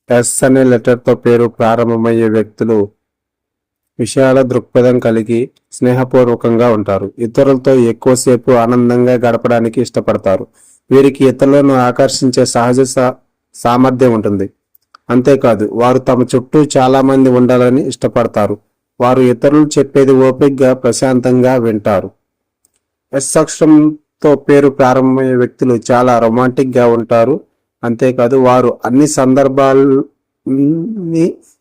Yes అనే లెటర్తో పేరు ప్రారంభమయ్యే వ్యక్తులు విశాల దృక్పథం కలిగి స్నేహపూర్వకంగా ఉంటారు. ఇతరులతో ఎక్కువసేపు ఆనందంగా గడపడానికి ఇష్టపడతారు. వీరికి ఇతరులను ఆకర్షించే సహజ సామర్థ్యం ఉంటుంది. అంతేకాదు వారు తమ చుట్టూ చాలా మంది ఉండాలని ఇష్టపడతారు. వారు ఇతరులు చెప్పేది ఓపికగా ప్రశాంతంగా వింటారు. ఎస్ అక్షరంతో పేరు ప్రారంభమయ్యే వ్యక్తులు చాలా రొమాంటిక్గా ఉంటారు. అంతేకాదు వారు అన్ని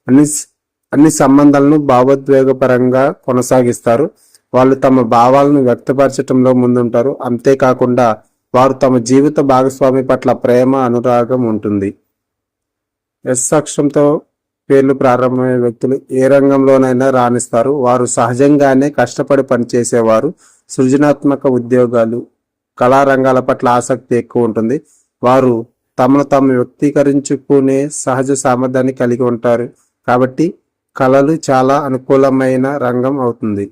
అన్ని అన్ని సంబంధాలను భావోద్వేగపరంగా కొనసాగిస్తారు. వాళ్ళు తమ భావాలను వ్యక్తపరచడంలో ముందుంటారు. అంతేకాకుండా వారు తమ జీవిత భాగస్వామి పట్ల ప్రేమ అనురాగం ఉంటుంది. ఎస్ అక్షరంతో పేర్లు ప్రారంభమయ్యే వ్యక్తులు ఏ రంగంలోనైనా రాణిస్తారు. వారు సహజంగానే కష్టపడి పనిచేసేవారు. సృజనాత్మక ఉద్యోగాలు, కళారంగాల పట్ల ఆసక్తి ఎక్కువ ఉంటుంది. వారు తమను తాము వ్యక్తీకరించుకునే సహజ సామర్థ్యాన్ని కలిగి ఉంటారు. కాబట్టి కళలు చాలా అనుకూలమైన రంగం అవుతుంది.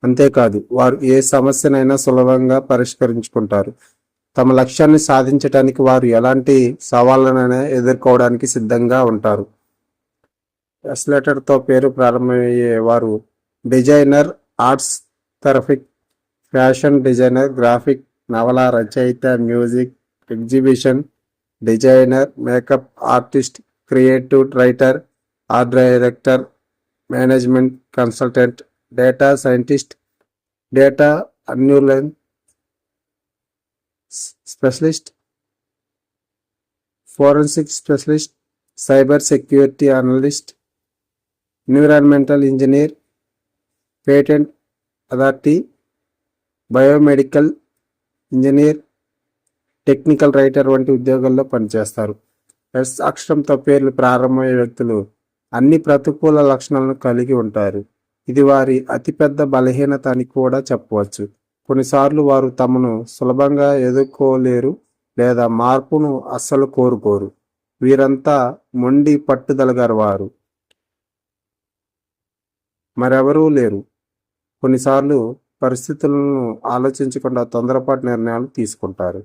అంతేకాదు వారు ఏ సమస్యనైనా సులభంగా పరిష్కరించుకుంటారు. తమ లక్ష్యాన్ని సాధించడానికి వారు ఎలాంటి సవాళ్ళనైనా ఎదుర్కోవడానికి సిద్ధంగా ఉంటారు. ఎస్ లెటర్తో పేరు ప్రారంభమయ్యే వారు designer, arts therapist, fashion designer, graphic, నవల రచయిత, music exhibition designer, makeup artist, creative writer, art director, management consultant, data scientist, data analyst specialist, forensic specialist, cyber security analyst, environmental engineer, patent authority, biomedical engineer, technical writer వంటి ఉద్యోగాల్లో పనిచేస్తారు. Yes అక్షరంతో పేర్లు ప్రారంభమయ్యే వ్యక్తులు అన్ని ప్రతికూల లక్షణాలను కలిగి ఉంటారు. ఇది వారి అతిపెద్ద బలహీనత అని కూడా చెప్పవచ్చు. కొన్నిసార్లు వారు తమను సులభంగా ఎదుర్కోలేరు లేదా మార్పును అస్సలు కోరుకోరు. వీరంతా మొండి పట్టుదల గలవారు, మరెవరూ లేరు. కొన్నిసార్లు పరిస్థితులను ఆలోచించకుండా తొందరపాటు నిర్ణయాలు తీసుకుంటారు.